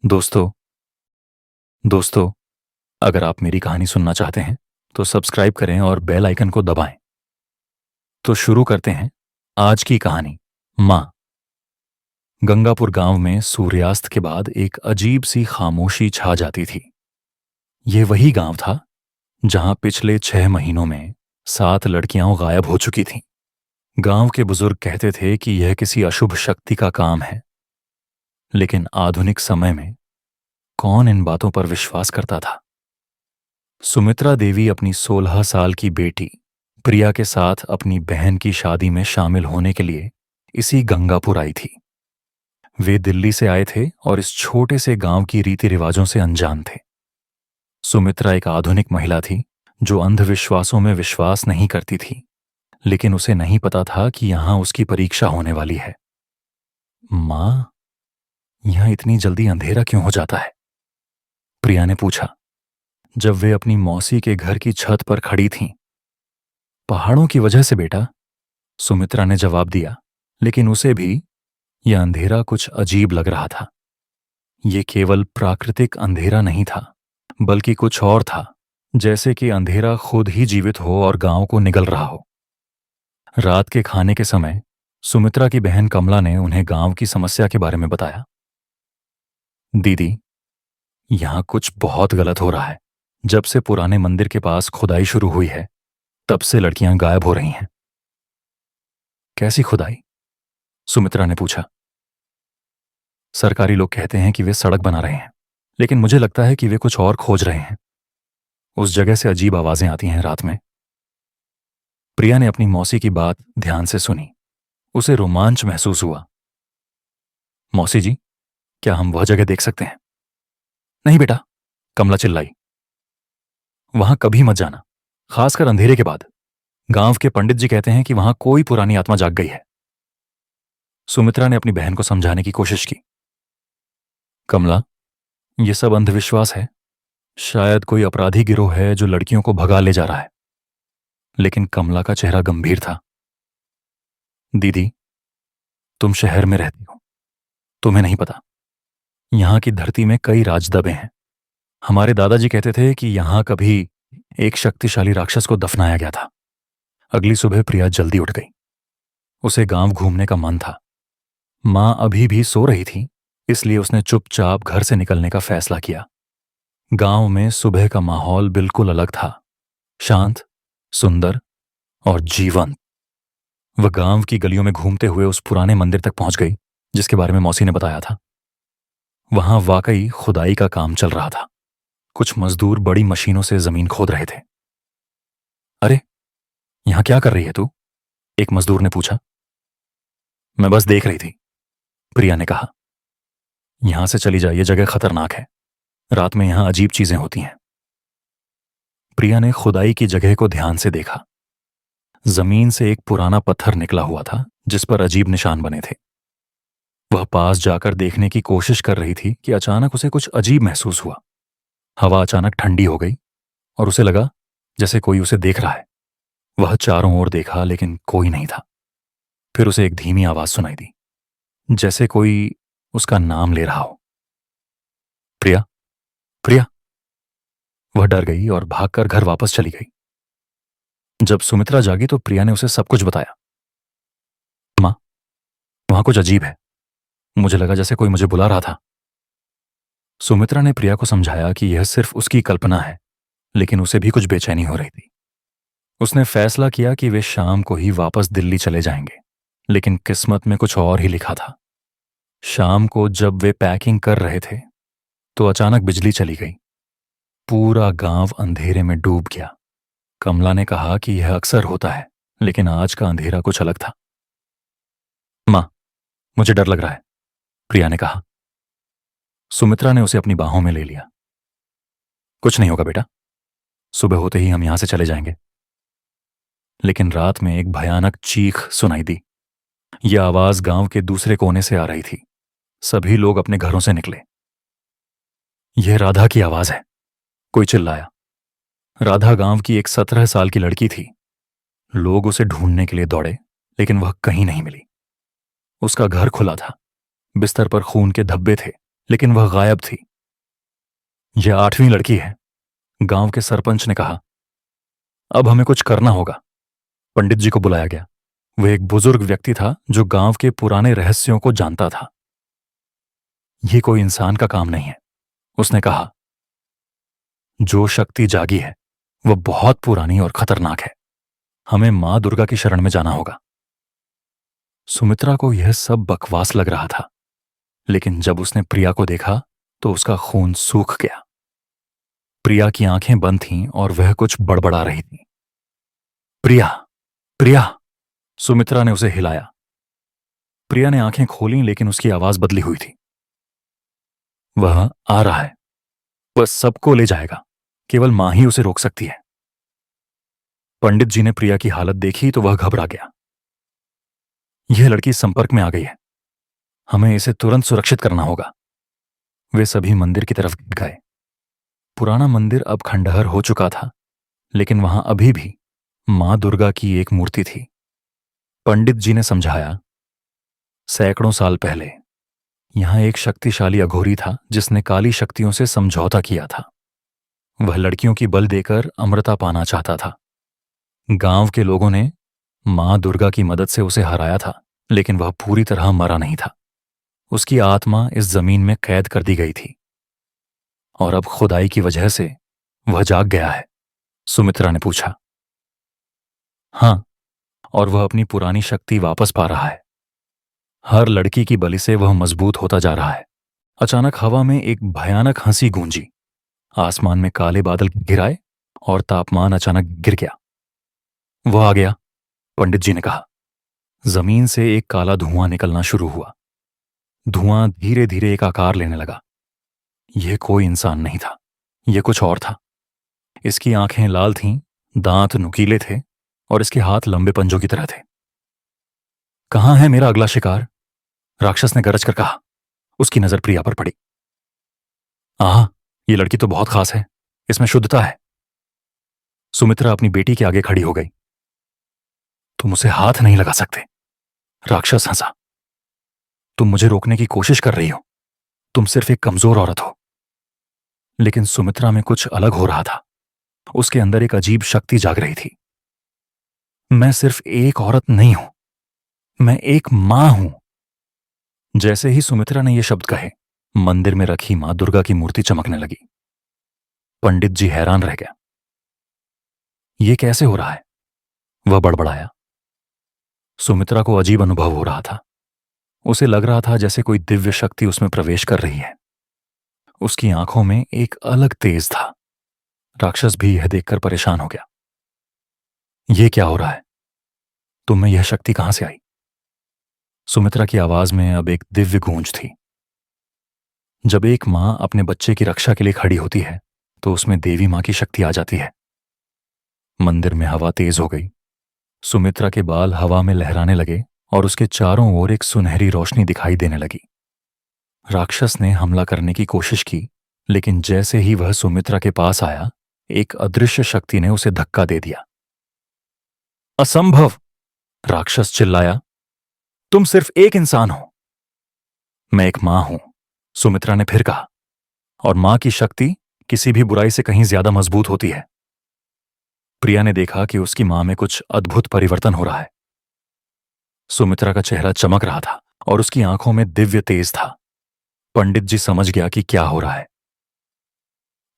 दोस्तों दोस्तों अगर आप मेरी कहानी सुनना चाहते हैं तो सब्सक्राइब करें और बेल आइकन को दबाएं। तो शुरू करते हैं आज की कहानी। माँ। गंगापुर गांव में सूर्यास्त के बाद एक अजीब सी खामोशी छा जाती थी। ये वही गांव था जहां पिछले 6 महीनों में 7 लड़कियां गायब हो चुकी थीं। गांव के बुजुर्ग कहते थे कि यह किसी अशुभ शक्ति का काम है, लेकिन आधुनिक समय में कौन इन बातों पर विश्वास करता था। सुमित्रा देवी अपनी 16 साल की बेटी प्रिया के साथ अपनी बहन की शादी में शामिल होने के लिए इसी गंगापुर आई थी। वे दिल्ली से आए थे और इस छोटे से गांव की रीति रिवाजों से अनजान थे। सुमित्रा एक आधुनिक महिला थी जो अंधविश्वासों में विश्वास नहीं करती थी, लेकिन उसे नहीं पता था कि यहां उसकी परीक्षा होने वाली है। मां, यहां इतनी जल्दी अंधेरा क्यों हो जाता है? प्रिया ने पूछा जब वे अपनी मौसी के घर की छत पर खड़ी थीं। पहाड़ों की वजह से बेटा, सुमित्रा ने जवाब दिया, लेकिन उसे भी यह अंधेरा कुछ अजीब लग रहा था। ये केवल प्राकृतिक अंधेरा नहीं था, बल्कि कुछ और था, जैसे कि अंधेरा खुद ही जीवित हो और गांव को निगल रहा हो। रात के खाने के समय सुमित्रा की बहन कमला ने उन्हें गांव की समस्या के बारे में बताया। दीदी, यहां कुछ बहुत गलत हो रहा है। जब से पुराने मंदिर के पास खुदाई शुरू हुई है, तब से लड़कियां गायब हो रही हैं। कैसी खुदाई? सुमित्रा ने पूछा। सरकारी लोग कहते हैं कि वे सड़क बना रहे हैं, लेकिन मुझे लगता है कि वे कुछ और खोज रहे हैं। उस जगह से अजीब आवाजें आती हैं रात में। प्रिया ने अपनी मौसी की बात ध्यान से सुनी। उसे रोमांच महसूस हुआ। मौसी जी, क्या हम वह जगह देख सकते हैं? नहीं बेटा, कमला चिल्लाई। वहां कभी मत जाना, खासकर अंधेरे के बाद। गांव के पंडित जी कहते हैं कि वहां कोई पुरानी आत्मा जाग गई है। सुमित्रा ने अपनी बहन को समझाने की कोशिश की। कमला, यह सब अंधविश्वास है। शायद कोई अपराधी गिरोह है जो लड़कियों को भगा ले जा रहा है। लेकिन कमला का चेहरा गंभीर था। दीदी, तुम शहर में रहती हो, तुम्हें नहीं पता। यहां की धरती में कई राज दबे हैं। हमारे दादाजी कहते थे कि यहां कभी एक शक्तिशाली राक्षस को दफनाया गया था। अगली सुबह प्रिया जल्दी उठ गई। उसे गांव घूमने का मन था। मां अभी भी सो रही थी, इसलिए उसने चुपचाप घर से निकलने का फैसला किया। गांव में सुबह का माहौल बिल्कुल अलग था, शांत, सुंदर और जीवंत। वह गांव की गलियों में घूमते हुए उस पुराने मंदिर तक पहुंच गई जिसके बारे में मौसी ने बताया था। वहां वाकई खुदाई का काम चल रहा था। कुछ मजदूर बड़ी मशीनों से जमीन खोद रहे थे। अरे, यहां क्या कर रही है तू? एक मजदूर ने पूछा। मैं बस देख रही थी, प्रिया ने कहा। यहां से चली जाइए, जगह खतरनाक है। रात में यहां अजीब चीजें होती हैं। प्रिया ने खुदाई की जगह को ध्यान से देखा। जमीन से एक पुराना पत्थर निकला हुआ था जिस पर अजीब निशान बने थे। वह पास जाकर देखने की कोशिश कर रही थी कि अचानक उसे कुछ अजीब महसूस हुआ। हवा अचानक ठंडी हो गई और उसे लगा जैसे कोई उसे देख रहा है। वह चारों ओर देखा, लेकिन कोई नहीं था। फिर उसे एक धीमी आवाज सुनाई दी, जैसे कोई उसका नाम ले रहा हो। प्रिया, प्रिया। वह डर गई और भागकर घर वापस चली गई। जब सुमित्रा जागी तो प्रिया ने उसे सब कुछ बताया। मां, वहां कुछ अजीब है। मुझे लगा जैसे कोई मुझे बुला रहा था। सुमित्रा ने प्रिया को समझाया कि यह सिर्फ उसकी कल्पना है, लेकिन उसे भी कुछ बेचैनी हो रही थी। उसने फैसला किया कि वे शाम को ही वापस दिल्ली चले जाएंगे, लेकिन किस्मत में कुछ और ही लिखा था। शाम को जब वे पैकिंग कर रहे थे तो अचानक बिजली चली गई। पूरा गांव अंधेरे में डूब गया। कमला ने कहा कि यह अक्सर होता है, लेकिन आज का अंधेरा कुछ अलग था। मां, मुझे डर लग रहा है, प्रिया ने कहा। सुमित्रा ने उसे अपनी बाहों में ले लिया। कुछ नहीं होगा बेटा, सुबह होते ही हम यहां से चले जाएंगे। लेकिन रात में एक भयानक चीख सुनाई दी। यह आवाज गांव के दूसरे कोने से आ रही थी। सभी लोग अपने घरों से निकले। यह राधा की आवाज है, कोई चिल्लाया। राधा गांव की एक 17 साल की लड़की थी। लोग उसे ढूंढने के लिए दौड़े, लेकिन वह कहीं नहीं मिली। उसका घर खुला था, बिस्तर पर खून के धब्बे थे लेकिन वह गायब थी। यह 8वीं लड़की है, गांव के सरपंच ने कहा। अब हमें कुछ करना होगा। पंडित जी को बुलाया गया। वह एक बुजुर्ग व्यक्ति था जो गांव के पुराने रहस्यों को जानता था। यह कोई इंसान का काम नहीं है, उसने कहा। जो शक्ति जागी है वह बहुत पुरानी और खतरनाक है। हमें मां दुर्गा की शरण में जाना होगा। सुमित्रा को यह सब बकवास लग रहा था, लेकिन जब उसने प्रिया को देखा तो उसका खून सूख गया। प्रिया की आंखें बंद थीं और वह कुछ बड़बड़ा रही थी। प्रिया, प्रिया! सुमित्रा ने उसे हिलाया। प्रिया ने आंखें खोलीं, लेकिन उसकी आवाज बदली हुई थी। वह आ रहा है, वह सबको ले जाएगा, केवल मां ही उसे रोक सकती है। पंडित जी ने प्रिया की हालत देखी तो वह घबरा गया। यह लड़की संपर्क में आ गई है, हमें इसे तुरंत सुरक्षित करना होगा। वे सभी मंदिर की तरफ गए। पुराना मंदिर अब खंडहर हो चुका था, लेकिन वहां अभी भी मां दुर्गा की एक मूर्ति थी। पंडित जी ने समझाया, सैकड़ों साल पहले यहां एक शक्तिशाली अघोरी था जिसने काली शक्तियों से समझौता किया था। वह लड़कियों की बल देकर अमरता पाना चाहता था। गांव के लोगों ने मां दुर्गा की मदद से उसे हराया था, लेकिन वह पूरी तरह मरा नहीं था। उसकी आत्मा इस जमीन में कैद कर दी गई थी, और अब खुदाई की वजह से वह जाग गया है। सुमित्रा ने पूछा। हां, और वह अपनी पुरानी शक्ति वापस पा रहा है। हर लड़की की बलि से वह मजबूत होता जा रहा है। अचानक हवा में एक भयानक हंसी गूंजी। आसमान में काले बादल घिराए और तापमान अचानक गिर गया। वह आ गया, पंडित जी ने कहा। जमीन से एक काला धुआं निकलना शुरू हुआ। धुआं धीरे धीरे एक आकार लेने लगा। यह कोई इंसान नहीं था, यह कुछ और था। इसकी आंखें लाल थीं, दांत नुकीले थे और इसके हाथ लंबे पंजों की तरह थे। कहां है मेरा अगला शिकार? राक्षस ने गरज कर कहा। उसकी नजर प्रिया पर पड़ी। आह, यह लड़की तो बहुत खास है, इसमें शुद्धता है। सुमित्रा अपनी बेटी के आगे खड़ी हो गई। तुम उसे हाथ नहीं लगा सकते, राक्षस हंसा। तुम मुझे रोकने की कोशिश कर रही हो, तुम सिर्फ एक कमजोर औरत हो। लेकिन सुमित्रा में कुछ अलग हो रहा था। उसके अंदर एक अजीब शक्ति जाग रही थी। मैं सिर्फ एक औरत नहीं हूं, मैं एक मां हूं। जैसे ही सुमित्रा ने ये शब्द कहे, मंदिर में रखी मां दुर्गा की मूर्ति चमकने लगी। पंडित जी हैरान रह गया। यह कैसे हो रहा है? वह बड़बड़ाया। सुमित्रा को अजीब अनुभव हो रहा था। उसे लग रहा था जैसे कोई दिव्य शक्ति उसमें प्रवेश कर रही है। उसकी आंखों में एक अलग तेज था। राक्षस भी यह देखकर परेशान हो गया। यह क्या हो रहा है? तुम में यह शक्ति कहां से आई? सुमित्रा की आवाज में अब एक दिव्य गूंज थी। जब एक मां अपने बच्चे की रक्षा के लिए खड़ी होती है तो उसमें देवी मां की शक्ति आ जाती है। मंदिर में हवा तेज हो गई। सुमित्रा के बाल हवा में लहराने लगे और उसके चारों ओर एक सुनहरी रोशनी दिखाई देने लगी। राक्षस ने हमला करने की कोशिश की, लेकिन जैसे ही वह सुमित्रा के पास आया, एक अदृश्य शक्ति ने उसे धक्का दे दिया। असंभव! राक्षस चिल्लाया। तुम सिर्फ एक इंसान हो। मैं एक मां हूं, सुमित्रा ने फिर कहा, और मां की शक्ति किसी भी बुराई से कहीं ज्यादा मजबूत होती है। प्रिया ने देखा कि उसकी मां में कुछ अद्भुत परिवर्तन हो रहा है। सुमित्रा का चेहरा चमक रहा था और उसकी आंखों में दिव्य तेज था। पंडित जी समझ गया कि क्या हो रहा है।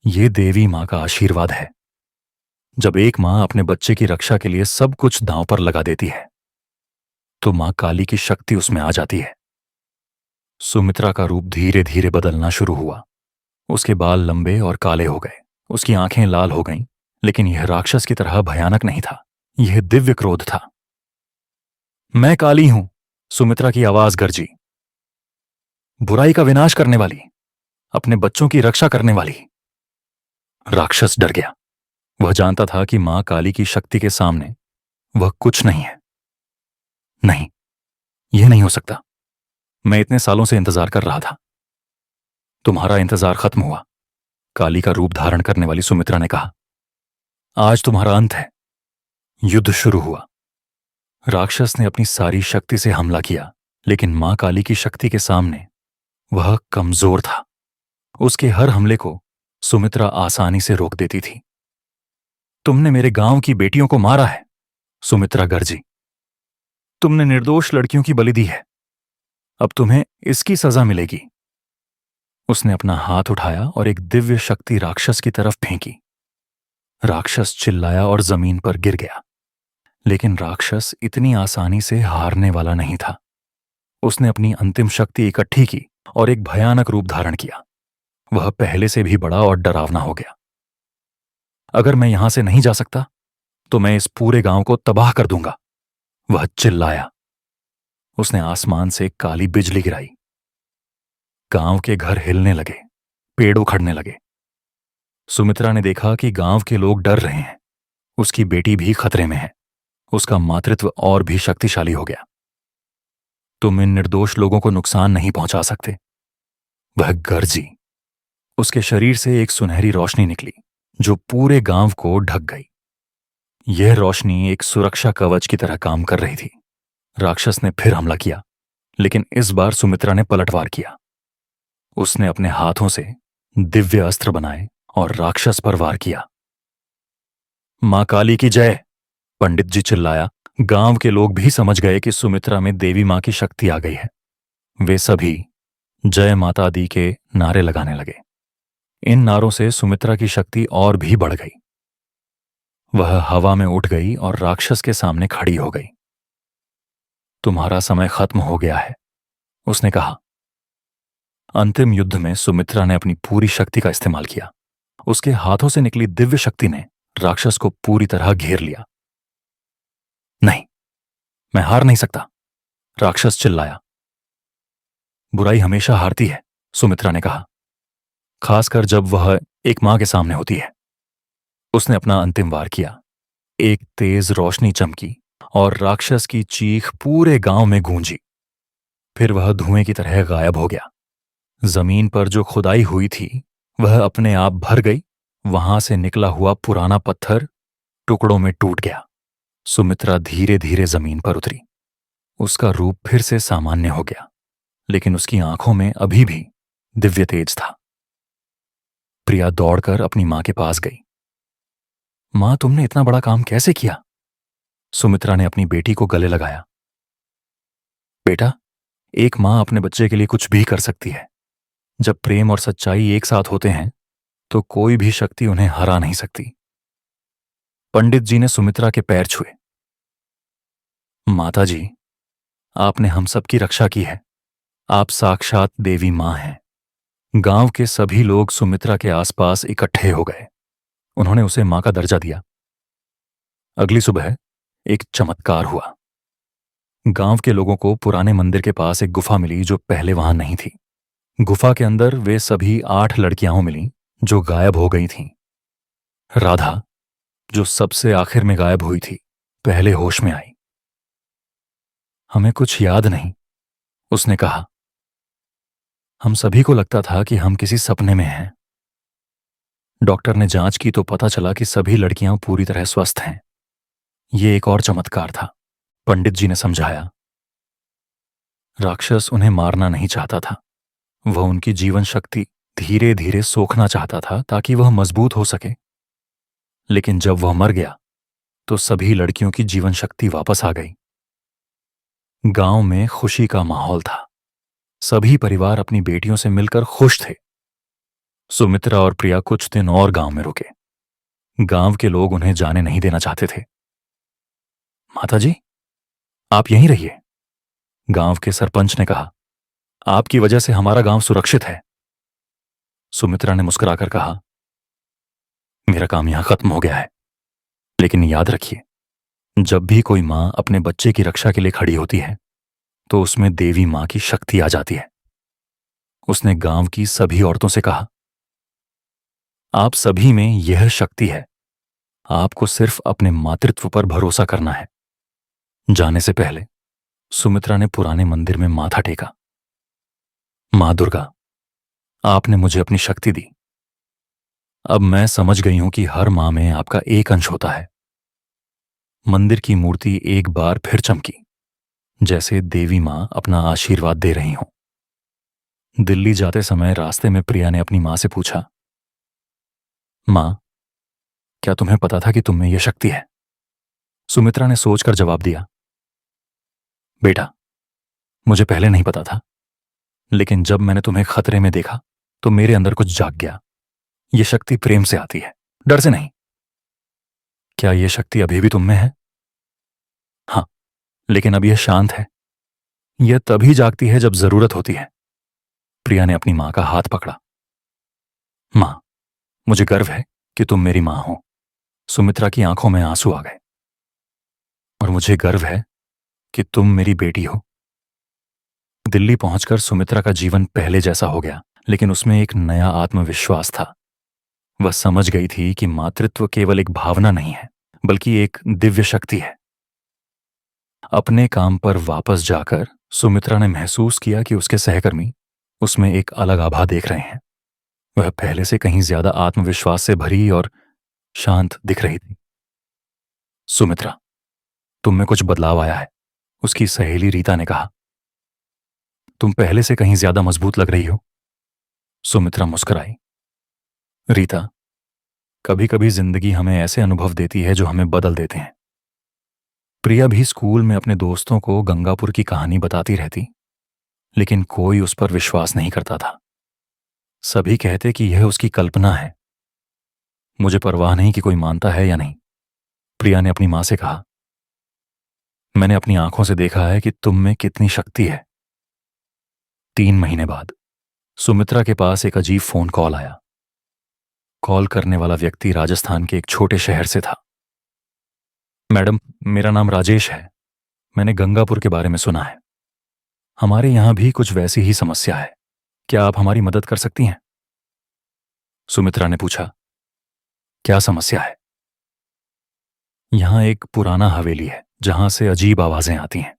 यह देवी मां का आशीर्वाद है। जब एक मां अपने बच्चे की रक्षा के लिए सब कुछ दांव पर लगा देती है, तो मां काली की शक्ति उसमें आ जाती है। सुमित्रा का रूप धीरे धीरे बदलना शुरू हुआ। उसके बाल लंबे और काले हो गए, उसकी आंखें लाल हो गईं, लेकिन यह राक्षस की तरह भयानक नहीं था। यह दिव्य क्रोध था। मैं काली हूं, सुमित्रा की आवाज गरजी। बुराई का विनाश करने वाली, अपने बच्चों की रक्षा करने वाली। राक्षस डर गया। वह जानता था कि मां काली की शक्ति के सामने वह कुछ नहीं है। नहीं, यह नहीं हो सकता। मैं इतने सालों से इंतजार कर रहा था। तुम्हारा इंतजार खत्म हुआ, काली का रूप धारण करने वाली सुमित्रा ने कहा। आज तुम्हारा अंत है। युद्ध शुरू हुआ। राक्षस ने अपनी सारी शक्ति से हमला किया, लेकिन मां काली की शक्ति के सामने वह कमजोर था। उसके हर हमले को सुमित्रा आसानी से रोक देती थी। तुमने मेरे गांव की बेटियों को मारा है, सुमित्रा गरजी। तुमने निर्दोष लड़कियों की बलि दी है। अब तुम्हें इसकी सजा मिलेगी। उसने अपना हाथ उठाया और एक दिव्य शक्ति राक्षस की तरफ फेंकी। राक्षस चिल्लाया और जमीन पर गिर गया। लेकिन राक्षस इतनी आसानी से हारने वाला नहीं था। उसने अपनी अंतिम शक्ति इकट्ठी की और एक भयानक रूप धारण किया। वह पहले से भी बड़ा और डरावना हो गया। अगर मैं यहां से नहीं जा सकता तो मैं इस पूरे गांव को तबाह कर दूंगा, वह चिल्लाया। उसने आसमान से काली बिजली गिराई। गांव के घर हिलने लगे, पेड़ उखड़ने लगे। सुमित्रा ने देखा कि गांव के लोग डर रहे हैं। उसकी बेटी भी खतरे में है। उसका मातृत्व और भी शक्तिशाली हो गया। तुम इन निर्दोष लोगों को नुकसान नहीं पहुंचा सकते, वह गरजी। उसके शरीर से एक सुनहरी रोशनी निकली जो पूरे गांव को ढक गई। यह रोशनी एक सुरक्षा कवच की तरह काम कर रही थी। राक्षस ने फिर हमला किया, लेकिन इस बार सुमित्रा ने पलटवार किया। उसने अपने हाथों से दिव्य अस्त्र बनाए और राक्षस पर वार किया। मां काली की जय, पंडित जी चिल्लाया। गांव के लोग भी समझ गए कि सुमित्रा में देवी मां की शक्ति आ गई है। वे सभी जय माता दी के नारे लगाने लगे। इन नारों से सुमित्रा की शक्ति और भी बढ़ गई। वह हवा में उठ गई और राक्षस के सामने खड़ी हो गई। तुम्हारा समय खत्म हो गया है, उसने कहा। अंतिम युद्ध में सुमित्रा ने अपनी पूरी शक्ति का इस्तेमाल किया। उसके हाथों से निकली दिव्य शक्ति ने राक्षस को पूरी तरह घेर लिया। नहीं, मैं हार नहीं सकता, राक्षस चिल्लाया। बुराई हमेशा हारती है, सुमित्रा ने कहा, खासकर जब वह एक मां के सामने होती है। उसने अपना अंतिम वार किया। एक तेज रोशनी चमकी और राक्षस की चीख पूरे गांव में गूंजी। फिर वह धुएं की तरह गायब हो गया। जमीन पर जो खुदाई हुई थी वह अपने आप भर गई। वहां से निकला हुआ पुराना पत्थर टुकड़ों में टूट गया। सुमित्रा धीरे धीरे जमीन पर उतरी। उसका रूप फिर से सामान्य हो गया, लेकिन उसकी आंखों में अभी भी दिव्य तेज था। प्रिया दौड़कर अपनी मां के पास गई। मां, तुमने इतना बड़ा काम कैसे किया? सुमित्रा ने अपनी बेटी को गले लगाया। बेटा, एक मां अपने बच्चे के लिए कुछ भी कर सकती है। जब प्रेम और सच्चाई एक साथ होते हैं तो कोई भी शक्ति उन्हें हरा नहीं सकती। पंडित जी ने सुमित्रा के पैर छुए। माता जी, आपने हम सबकी रक्षा की है। आप साक्षात देवी मां हैं। गांव के सभी लोग सुमित्रा के आसपास इकट्ठे हो गए। उन्होंने उसे मां का दर्जा दिया। अगली सुबह एक चमत्कार हुआ। गांव के लोगों को पुराने मंदिर के पास एक गुफा मिली जो पहले वहां नहीं थी। गुफा के अंदर वे सभी 8 लड़कियां मिलीं जो गायब हो गई थीं। राधा, जो सबसे आखिर में गायब हुई थी, पहले होश में आई। हमें कुछ याद नहीं, उसने कहा। हम सभी को लगता था कि हम किसी सपने में हैं। डॉक्टर ने जांच की तो पता चला कि सभी लड़कियां पूरी तरह स्वस्थ हैं। ये एक और चमत्कार था, पंडित जी ने समझाया। राक्षस उन्हें मारना नहीं चाहता था। वह उनकी जीवन शक्ति धीरे धीरे सोखना चाहता था ताकि वह मजबूत हो सके। लेकिन जब वह मर गया तो सभी लड़कियों की जीवन शक्ति वापस आ गई। गांव में खुशी का माहौल था। सभी परिवार अपनी बेटियों से मिलकर खुश थे। सुमित्रा और प्रिया कुछ दिन और गांव में रुके। गांव के लोग उन्हें जाने नहीं देना चाहते थे। माताजी, आप यहीं रहिए, गांव के सरपंच ने कहा। आपकी वजह से हमारा गांव सुरक्षित है। सुमित्रा ने मुस्कुराकर कहा, मेरा काम यहां खत्म हो गया है। लेकिन याद रखिए, जब भी कोई मां अपने बच्चे की रक्षा के लिए खड़ी होती है तो उसमें देवी मां की शक्ति आ जाती है। उसने गांव की सभी औरतों से कहा, आप सभी में यह शक्ति है। आपको सिर्फ अपने मातृत्व पर भरोसा करना है। जाने से पहले सुमित्रा ने पुराने मंदिर में माथा टेका। मां दुर्गा, आपने मुझे अपनी शक्ति दी। अब मैं समझ गई हूं कि हर मां में आपका एक अंश होता है। मंदिर की मूर्ति एक बार फिर चमकी, जैसे देवी मां अपना आशीर्वाद दे रही हों। दिल्ली जाते समय रास्ते में प्रिया ने अपनी मां से पूछा, मां, क्या तुम्हें पता था कि तुम में यह शक्ति है? सुमित्रा ने सोचकर जवाब दिया, बेटा, मुझे पहले नहीं पता था, लेकिन जब मैंने तुम्हें खतरे में देखा तो मेरे अंदर कुछ जाग गया। यह शक्ति प्रेम से आती है, डर से नहीं। क्या यह शक्ति अभी भी तुम में है? हाँ, लेकिन अब यह शांत है। यह तभी जागती है जब जरूरत होती है। प्रिया ने अपनी मां का हाथ पकड़ा। मां, मुझे गर्व है कि तुम मेरी मां हो। सुमित्रा की आंखों में आंसू आ गए। और मुझे गर्व है कि तुम मेरी बेटी हो। दिल्ली पहुंचकर सुमित्रा का जीवन पहले जैसा हो गया, लेकिन उसमें एक नया आत्मविश्वास था। वह समझ गई थी कि मातृत्व केवल एक भावना नहीं है, बल्कि एक दिव्य शक्ति है। अपने काम पर वापस जाकर सुमित्रा ने महसूस किया कि उसके सहकर्मी उसमें एक अलग आभा देख रहे हैं। वह पहले से कहीं ज्यादा आत्मविश्वास से भरी और शांत दिख रही थी। सुमित्रा, तुम में कुछ बदलाव आया है, उसकी सहेली रीता ने कहा। तुम पहले से कहीं ज्यादा मजबूत लग रही हो। सुमित्रा मुस्कुराई। रीता, कभी कभी जिंदगी हमें ऐसे अनुभव देती है जो हमें बदल देते हैं। प्रिया भी स्कूल में अपने दोस्तों को गंगापुर की कहानी बताती रहती, लेकिन कोई उस पर विश्वास नहीं करता था। सभी कहते कि यह उसकी कल्पना है। मुझे परवाह नहीं कि कोई मानता है या नहीं, प्रिया ने अपनी मां से कहा। मैंने अपनी आंखों से देखा है कि तुम में कितनी शक्ति है। 3 महीने बाद सुमित्रा के पास एक अजीब फोन कॉल आया। कॉल करने वाला व्यक्ति राजस्थान के एक छोटे शहर से था। मैडम, मेरा नाम राजेश है। मैंने गंगापुर के बारे में सुना है। हमारे यहां भी कुछ वैसी ही समस्या है। क्या आप हमारी मदद कर सकती हैं? सुमित्रा ने पूछा, क्या समस्या है? यहां एक पुराना हवेली है जहां से अजीब आवाजें आती हैं।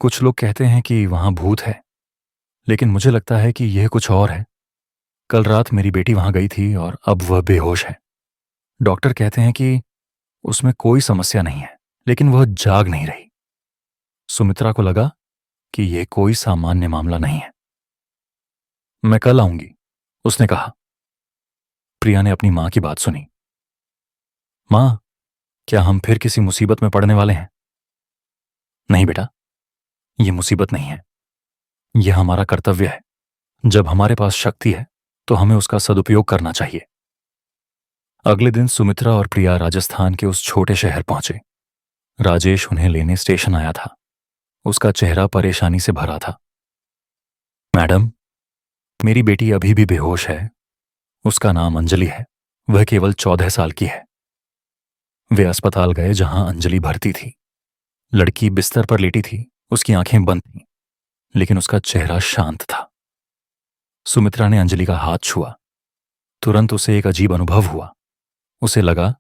कुछ लोग कहते हैं कि वहां भूत है, लेकिन मुझे लगता है कि यह कुछ और है। कल रात मेरी बेटी वहां गई थी और अब वह बेहोश है। डॉक्टर कहते हैं कि उसमें कोई समस्या नहीं है, लेकिन वह जाग नहीं रही। सुमित्रा को लगा कि यह कोई सामान्य मामला नहीं है। मैं कल आऊंगी, उसने कहा। प्रिया ने अपनी मां की बात सुनी। मां, क्या हम फिर किसी मुसीबत में पड़ने वाले हैं? नहीं बेटा, यह मुसीबत नहीं है। यह हमारा कर्तव्य है। जब हमारे पास शक्ति है तो हमें उसका सदुपयोग करना चाहिए। अगले दिन सुमित्रा और प्रिया राजस्थान के उस छोटे शहर पहुंचे। राजेश उन्हें लेने स्टेशन आया था। उसका चेहरा परेशानी से भरा था। मैडम, मेरी बेटी अभी भी बेहोश है। उसका नाम अंजलि है। वह केवल 14 साल की है। वे अस्पताल गए जहां अंजलि भर्ती थी। लड़की बिस्तर पर लेटी थी। उसकी आंखें बंद थीं, लेकिन उसका चेहरा शांत था। सुमित्रा ने अंजलि का हाथ छुआ। तुरंत उसे एक अजीब अनुभव हुआ। उसे लगा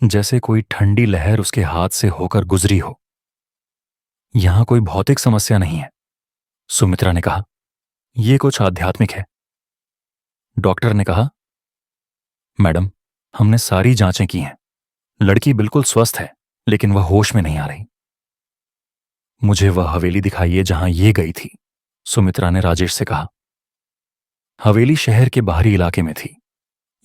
जैसे कोई ठंडी लहर उसके हाथ से होकर गुजरी हो। यहां कोई भौतिक समस्या नहीं है, सुमित्रा ने कहा। यह कुछ आध्यात्मिक है। डॉक्टर ने कहा, मैडम, हमने सारी जांचें की हैं। लड़की बिल्कुल स्वस्थ है, लेकिन वह होश में नहीं आ रही। मुझे वह हवेली दिखाइए जहां यह गई थी, सुमित्रा ने राजेश से कहा। हवेली शहर के बाहरी इलाके में थी।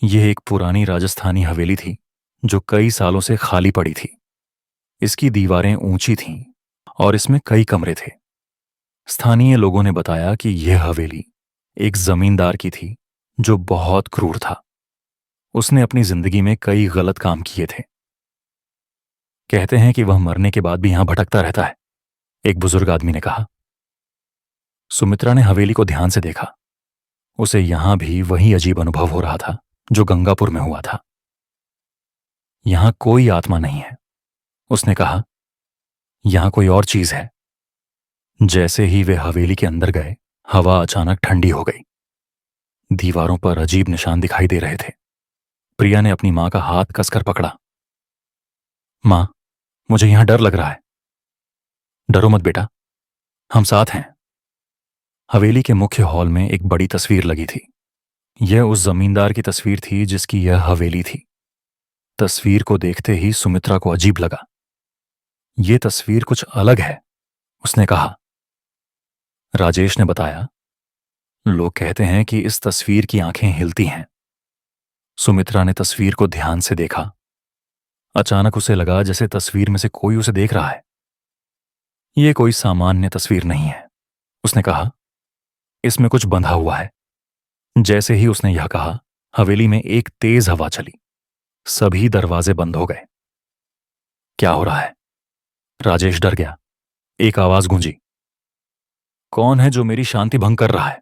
यह एक पुरानी राजस्थानी हवेली थी जो कई सालों से खाली पड़ी थी। इसकी दीवारें ऊंची थीं और इसमें कई कमरे थे। स्थानीय लोगों ने बताया कि यह हवेली एक जमींदार की थी जो बहुत क्रूर था। उसने अपनी जिंदगी में कई गलत काम किए थे। कहते हैं कि वह मरने के बाद भी यहां भटकता रहता है, एक बुजुर्ग आदमी ने कहा। सुमित्रा ने हवेली को ध्यान से देखा। उसे यहां भी वही अजीब अनुभव हो रहा था जो गंगापुर में हुआ था। यहां कोई आत्मा नहीं है, उसने कहा। यहां कोई और चीज है। जैसे ही वे हवेली के अंदर गए, हवा अचानक ठंडी हो गई। दीवारों पर अजीब निशान दिखाई दे रहे थे। प्रिया ने अपनी मां का हाथ कसकर पकड़ा। मां, मुझे यहां डर लग रहा है। डरो मत बेटा, हम साथ हैं। हवेली के मुख्य हॉल में एक बड़ी तस्वीर लगी थी। यह उस जमींदार की तस्वीर थी जिसकी यह हवेली थी। तस्वीर को देखते ही सुमित्रा को अजीब लगा। यह तस्वीर कुछ अलग है, उसने कहा। राजेश ने बताया, लोग कहते हैं कि इस तस्वीर की आंखें हिलती हैं। सुमित्रा ने तस्वीर को ध्यान से देखा। अचानक उसे लगा जैसे तस्वीर में से कोई उसे देख रहा है। यह कोई सामान्य तस्वीर नहीं है, उसने कहा। इसमें कुछ बंधा हुआ है। जैसे ही उसने यह कहा, हवेली में एक तेज हवा चली। सभी दरवाजे बंद हो गए। क्या हो रहा है? राजेश डर गया। एक आवाज गूंजी, कौन है जो मेरी शांति भंग कर रहा है?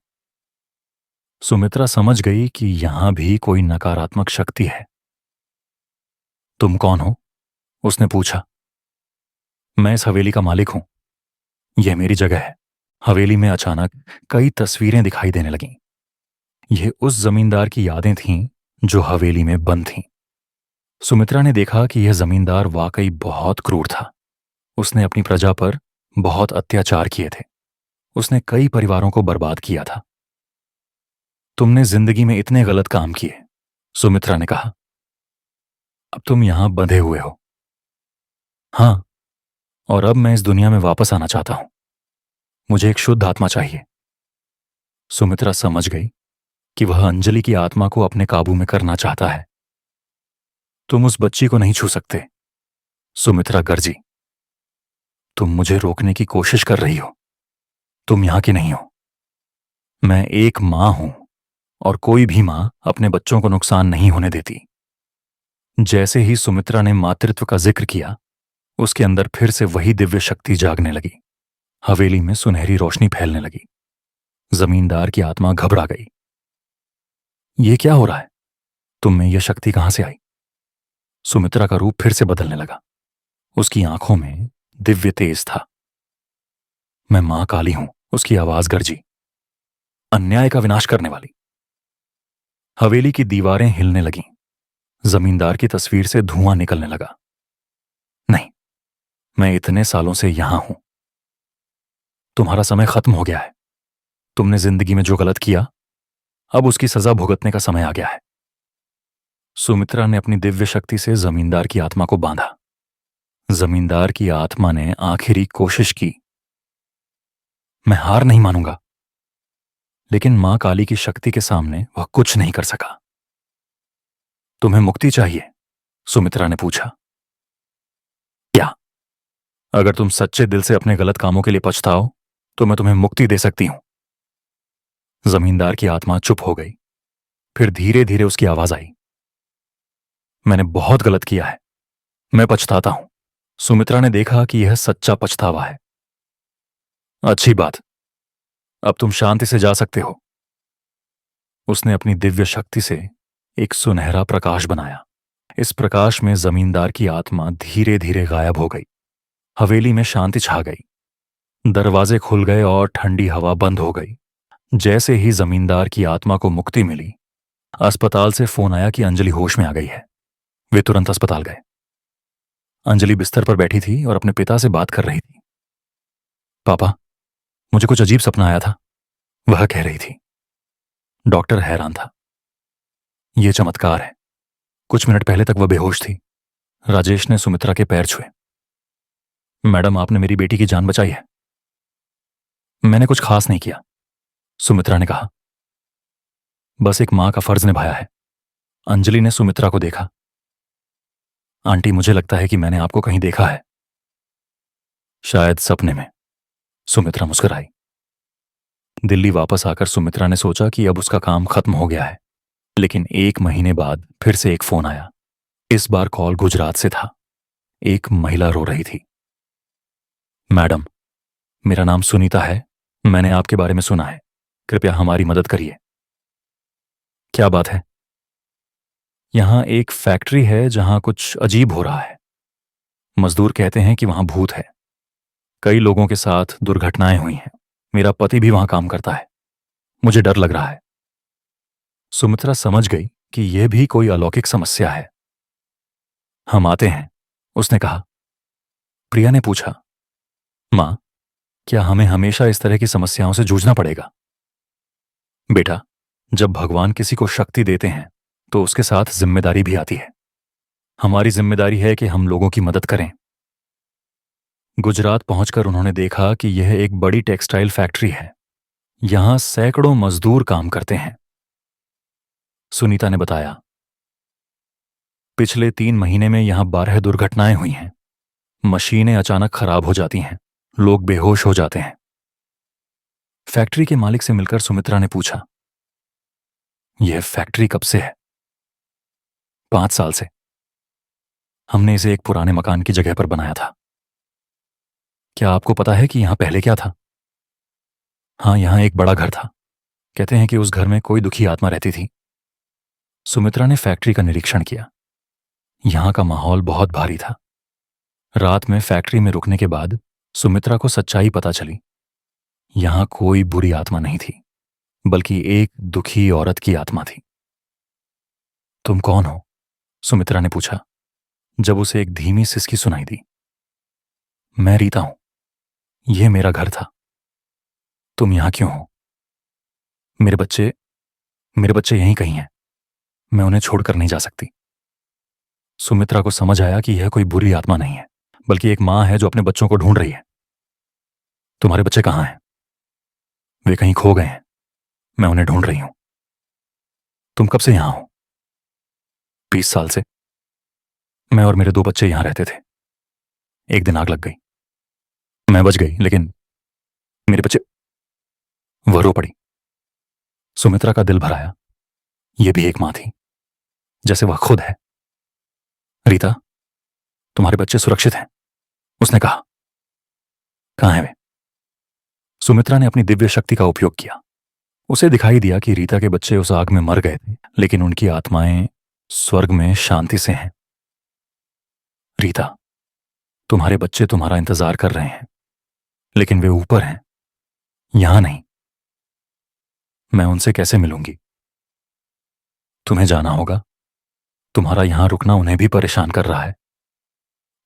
सुमित्रा समझ गई कि यहां भी कोई नकारात्मक शक्ति है। तुम कौन हो? उसने पूछा। मैं इस हवेली का मालिक हूं। यह मेरी जगह है। हवेली में अचानक कई तस्वीरें दिखाई देने लगीं। यह उस जमींदार की यादें थीं जो हवेली में बंद थीं। सुमित्रा ने देखा कि यह जमींदार वाकई बहुत क्रूर था। उसने अपनी प्रजा पर बहुत अत्याचार किए थे। उसने कई परिवारों को बर्बाद किया था। तुमने जिंदगी में इतने गलत काम किए, सुमित्रा ने कहा। अब तुम यहां बंधे हुए हो। हां, और अब मैं इस दुनिया में वापस आना चाहता हूं। मुझे एक शुद्ध आत्मा चाहिए। सुमित्रा समझ गई कि वह अंजलि की आत्मा को अपने काबू में करना चाहता है। तुम उस बच्ची को नहीं छू सकते, सुमित्रा गरजी। तुम मुझे रोकने की कोशिश कर रही हो। तुम यहां की नहीं हो। मैं एक मां हूं, और कोई भी मां अपने बच्चों को नुकसान नहीं होने देती। जैसे ही सुमित्रा ने मातृत्व का जिक्र किया, उसके अंदर फिर से वही दिव्य शक्ति जागने लगी। हवेली में सुनहरी रोशनी फैलने लगी। जमींदार की आत्मा घबरा गई। यह क्या हो रहा है? तुम में यह शक्ति कहां से आई? सुमित्रा का रूप फिर से बदलने लगा। उसकी आंखों में दिव्य तेज था। मैं मां काली हूं, उसकी आवाज गरजी। अन्याय का विनाश करने वाली। हवेली की दीवारें हिलने लगीं। जमींदार की तस्वीर से धुआं निकलने लगा। नहीं, मैं इतने सालों से यहां हूं। तुम्हारा समय खत्म हो गया है। तुमने जिंदगी में जो गलत किया, अब उसकी सजा भुगतने का समय आ गया है। सुमित्रा ने अपनी दिव्य शक्ति से जमींदार की आत्मा को बांधा। जमींदार की आत्मा ने आखिरी कोशिश की। मैं हार नहीं मानूंगा। लेकिन मां काली की शक्ति के सामने वह कुछ नहीं कर सका। तुम्हें मुक्ति चाहिए? सुमित्रा ने पूछा। क्या? अगर तुम सच्चे दिल से अपने गलत कामों के लिए पछताओ, तो मैं तुम्हें मुक्ति दे सकती हूं। जमींदार की आत्मा चुप हो गई। फिर धीरे धीरे उसकी आवाज आई। मैंने बहुत गलत किया है। मैं पछताता हूं। सुमित्रा ने देखा कि यह सच्चा पछतावा है। अच्छी बात। अब तुम शांति से जा सकते हो। उसने अपनी दिव्य शक्ति से एक सुनहरा प्रकाश बनाया। इस प्रकाश में जमींदार की आत्मा धीरे धीरे गायब हो गई। हवेली में शांति छा गई। दरवाजे खुल गए और ठंडी हवा बंद हो गई। जैसे ही जमींदार की आत्मा को मुक्ति मिली, अस्पताल से फोन आया कि अंजलि होश में आ गई है। वे तुरंत अस्पताल गए। अंजलि बिस्तर पर बैठी थी और अपने पिता से बात कर रही थी। पापा, मुझे कुछ अजीब सपना आया था, वह कह रही थी। डॉक्टर हैरान था। यह चमत्कार है। कुछ मिनट पहले तक वह बेहोश थी। राजेश ने सुमित्रा के पैर छुए। मैडम, आपने मेरी बेटी की जान बचाई है। मैंने कुछ खास नहीं किया, सुमित्रा ने कहा। बस एक मां का फर्ज निभाया है। अंजलि ने सुमित्रा को देखा। आंटी, मुझे लगता है कि मैंने आपको कहीं देखा है। शायद सपने में, सुमित्रा मुस्कुराई। दिल्ली वापस आकर सुमित्रा ने सोचा कि अब उसका काम खत्म हो गया है। लेकिन 1 महीने बाद फिर से एक फोन आया। इस बार कॉल गुजरात से था। एक महिला रो रही थी। मैडम, मेरा नाम सुनीता है। मैंने आपके बारे में सुना है। कृपया हमारी मदद करिए। क्या बात है? यहां एक फैक्ट्री है जहां कुछ अजीब हो रहा है। मजदूर कहते हैं कि वहां भूत है। कई लोगों के साथ दुर्घटनाएं हुई हैं। मेरा पति भी वहां काम करता है। मुझे डर लग रहा है। सुमित्रा समझ गई कि यह भी कोई अलौकिक समस्या है। हम आते हैं, उसने कहा। प्रिया ने पूछा, मां, क्या हमें हमेशा इस तरह की समस्याओं से जूझना पड़ेगा? बेटा, जब भगवान किसी को शक्ति देते हैं तो उसके साथ जिम्मेदारी भी आती है। हमारी जिम्मेदारी है कि हम लोगों की मदद करें। गुजरात पहुंचकर उन्होंने देखा कि यह एक बड़ी टेक्सटाइल फैक्ट्री है। यहां सैकड़ों मजदूर काम करते हैं। सुनीता ने बताया, पिछले 3 महीने में यहां 12 दुर्घटनाएं हुई हैं। मशीनें अचानक खराब हो जाती हैं, लोग बेहोश हो जाते हैं। फैक्ट्री के मालिक से मिलकर सुमित्रा ने पूछा, यह फैक्ट्री कब से है? 5 साल से। हमने इसे एक पुराने मकान की जगह पर बनाया था। क्या आपको पता है कि यहां पहले क्या था? हाँ, यहां एक बड़ा घर था। कहते हैं कि उस घर में कोई दुखी आत्मा रहती थी। सुमित्रा ने फैक्ट्री का निरीक्षण किया। यहां का माहौल बहुत भारी था। रात में फैक्ट्री में रुकने के बाद सुमित्रा को सच्चाई पता चली। यहां कोई बुरी आत्मा नहीं थी, बल्कि एक दुखी औरत की आत्मा थी। तुम कौन हो? सुमित्रा ने पूछा, जब उसे एक धीमी सिसकी सुनाई दी। मैं रीता हूं। यह मेरा घर था। तुम यहां क्यों हो? मेरे बच्चे मेरे बच्चे यहीं कहीं हैं। मैं उन्हें छोड़कर नहीं जा सकती। सुमित्रा को समझ आया कि यह कोई बुरी आत्मा नहीं है, बल्कि एक मां है जो अपने बच्चों को ढूंढ रही है। तुम्हारे बच्चे कहां हैं? वे कहीं खो गए हैं। मैं उन्हें ढूंढ रही हूं। तुम कब से यहां हो? 20 साल से। मैं और मेरे 2 बच्चे यहां रहते थे। एक दिन आग लग गई। मैं बच गई, लेकिन मेरे बच्चे। वह रो पड़ी। सुमित्रा का दिल भर आया। यह भी एक मां थी, जैसे वह खुद है। रीता, तुम्हारे बच्चे सुरक्षित हैं, उसने कहा। कहां हैं वे? सुमित्रा ने अपनी दिव्य शक्ति का उपयोग किया। उसे दिखाई दिया कि रीता के बच्चे उस आग में मर गए थे, लेकिन उनकी आत्माएं स्वर्ग में शांति से हैं। रीता, तुम्हारे बच्चे तुम्हारा इंतजार कर रहे हैं, लेकिन वे ऊपर हैं, यहां नहीं। मैं उनसे कैसे मिलूंगी? तुम्हें जाना होगा। तुम्हारा यहां रुकना उन्हें भी परेशान कर रहा है।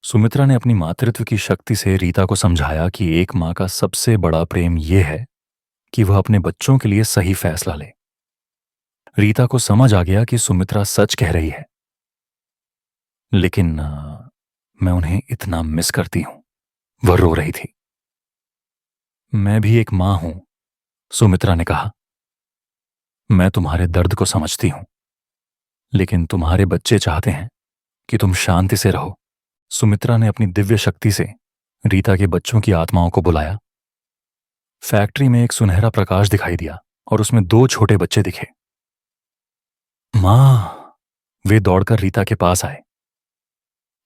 सुमित्रा ने अपनी मातृत्व की शक्ति से रीता को समझाया कि एक मां का सबसे बड़ा प्रेम यह है कि वह अपने बच्चों के लिए सही फैसला ले। रीता को समझ आ गया कि सुमित्रा सच कह रही है। लेकिन मैं उन्हें इतना मिस करती हूं, वह रो रही थी। मैं भी एक मां हूं, सुमित्रा ने कहा। मैं तुम्हारे दर्द को समझती हूं, लेकिन तुम्हारे बच्चे चाहते हैं कि तुम शांति से रहो। सुमित्रा ने अपनी दिव्य शक्ति से रीता के बच्चों की आत्माओं को बुलाया। फैक्ट्री में एक सुनहरा प्रकाश दिखाई दिया और उसमें 2 छोटे बच्चे दिखे। मां! वे दौड़कर रीता के पास आए।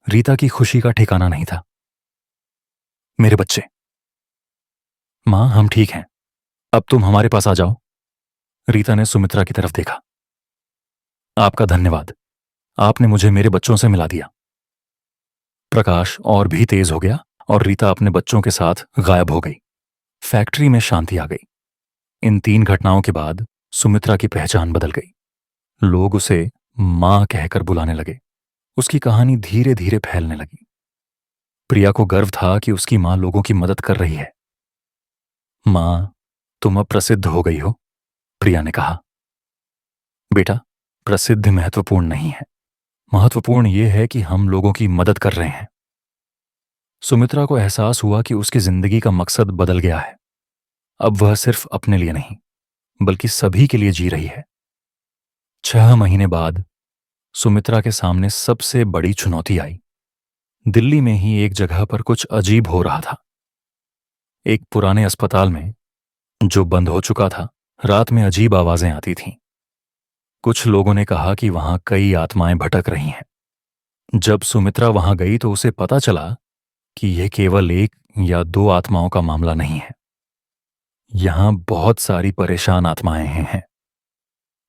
रीता की खुशी का ठिकाना नहीं था। मेरे बच्चे! मां, हम ठीक हैं। अब तुम हमारे पास आ जाओ। रीता ने सुमित्रा की तरफ देखा। आपका धन्यवाद। आपने मुझे मेरे बच्चों से मिला दिया। प्रकाश और भी तेज हो गया और रीता अपने बच्चों के साथ गायब हो गई। फैक्ट्री में शांति आ गई। इन 3 घटनाओं के बाद सुमित्रा की पहचान बदल गई। लोग उसे मां कहकर बुलाने लगे। उसकी कहानी धीरे धीरे फैलने लगी। प्रिया को गर्व था कि उसकी मां लोगों की मदद कर रही है। मां, तुम अब प्रसिद्ध हो गई हो, प्रिया ने कहा। बेटा, प्रसिद्ध महत्वपूर्ण नहीं है। महत्वपूर्ण यह है कि हम लोगों की मदद कर रहे हैं। सुमित्रा को एहसास हुआ कि उसकी जिंदगी का मकसद बदल गया है। अब वह सिर्फ अपने लिए नहीं, बल्कि सभी के लिए जी रही है। 6 महीने बाद सुमित्रा के सामने सबसे बड़ी चुनौती आई। दिल्ली में ही एक जगह पर कुछ अजीब हो रहा था। एक पुराने अस्पताल में, जो बंद हो चुका था, रात में अजीब आवाजें आती थीं। कुछ लोगों ने कहा कि वहां कई आत्माएं भटक रही हैं। जब सुमित्रा वहां गई तो उसे पता चला कि यह केवल 1 या 2 आत्माओं का मामला नहीं है। यहां बहुत सारी परेशान आत्माएं हैं।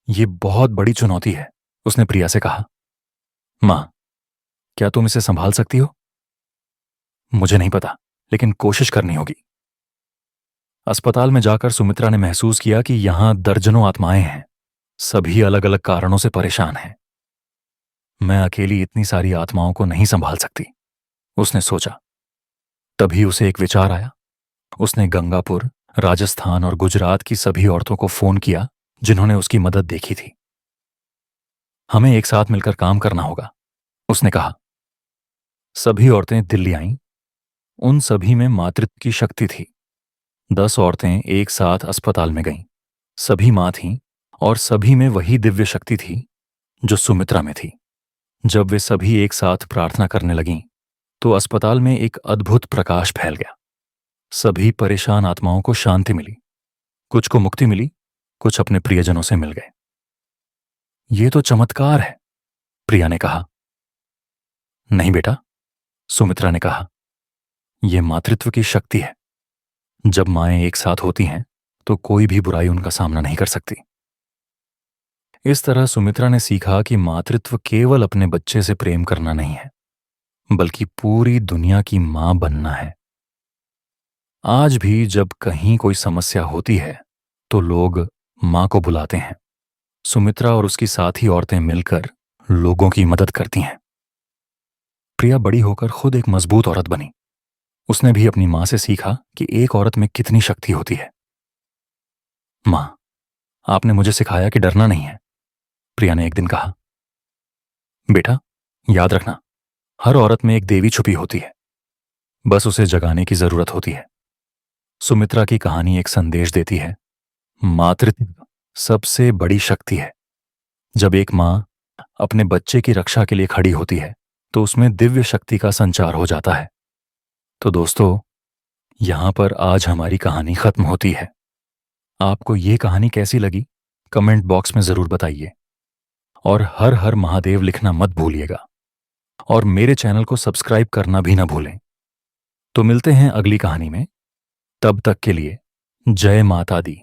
यह बहुत बड़ी चुनौती है, उसने प्रिया से कहा। मां, क्या तुम इसे संभाल सकती हो? मुझे नहीं पता, लेकिन कोशिश करनी होगी। अस्पताल में जाकर सुमित्रा ने महसूस किया कि यहां दर्जनों आत्माएं हैं, सभी अलग अलग कारणों से परेशान हैं। मैं अकेली इतनी सारी आत्माओं को नहीं संभाल सकती, उसने सोचा। तभी उसे एक विचार आया। उसने गंगापुर, राजस्थान और गुजरात की सभी औरतों को फोन किया जिन्होंने उसकी मदद देखी थी। हमें एक साथ मिलकर काम करना होगा, उसने कहा। सभी औरतें दिल्ली आईं। उन सभी में मातृत्व की शक्ति थी। 10 औरतें एक साथ अस्पताल में गईं। सभी माँ थीं और सभी में वही दिव्य शक्ति थी जो सुमित्रा में थी। जब वे सभी एक साथ प्रार्थना करने लगीं, तो अस्पताल में एक अद्भुत प्रकाश फैल गया। सभी परेशान आत्माओं को शांति मिली, कुछ को मुक्ति मिली, कुछ अपने प्रियजनों से मिल गए। ये तो चमत्कार है, प्रिया ने कहा। नहीं बेटा, सुमित्रा ने कहा, यह मातृत्व की शक्ति है। जब माएं एक साथ होती हैं तो कोई भी बुराई उनका सामना नहीं कर सकती। इस तरह सुमित्रा ने सीखा कि मातृत्व केवल अपने बच्चे से प्रेम करना नहीं है, बल्कि पूरी दुनिया की मां बनना है। आज भी जब कहीं कोई समस्या होती है तो लोग मां को बुलाते हैं। सुमित्रा और उसकी साथी औरतें मिलकर लोगों की मदद करती हैं। प्रिया बड़ी होकर खुद एक मजबूत औरत बनी। उसने भी अपनी मां से सीखा कि एक औरत में कितनी शक्ति होती है। मां, आपने मुझे सिखाया कि डरना नहीं है, प्रिया ने एक दिन कहा। बेटा, याद रखना, हर औरत में एक देवी छुपी होती है, बस उसे जगाने की जरूरत होती है। सुमित्रा की कहानी एक संदेश देती है, मातृत्व सबसे बड़ी शक्ति है। जब एक मां अपने बच्चे की रक्षा के लिए खड़ी होती है तो उसमें दिव्य शक्ति का संचार हो जाता है। तो दोस्तों, यहां पर आज हमारी कहानी खत्म होती है। आपको ये कहानी कैसी लगी, कमेंट बॉक्स में जरूर बताइए। और हर हर महादेव लिखना मत भूलिएगा। और मेरे चैनल को सब्सक्राइब करना भी ना भूलें। तो मिलते हैं अगली कहानी में। तब तक के लिए जय माता दी।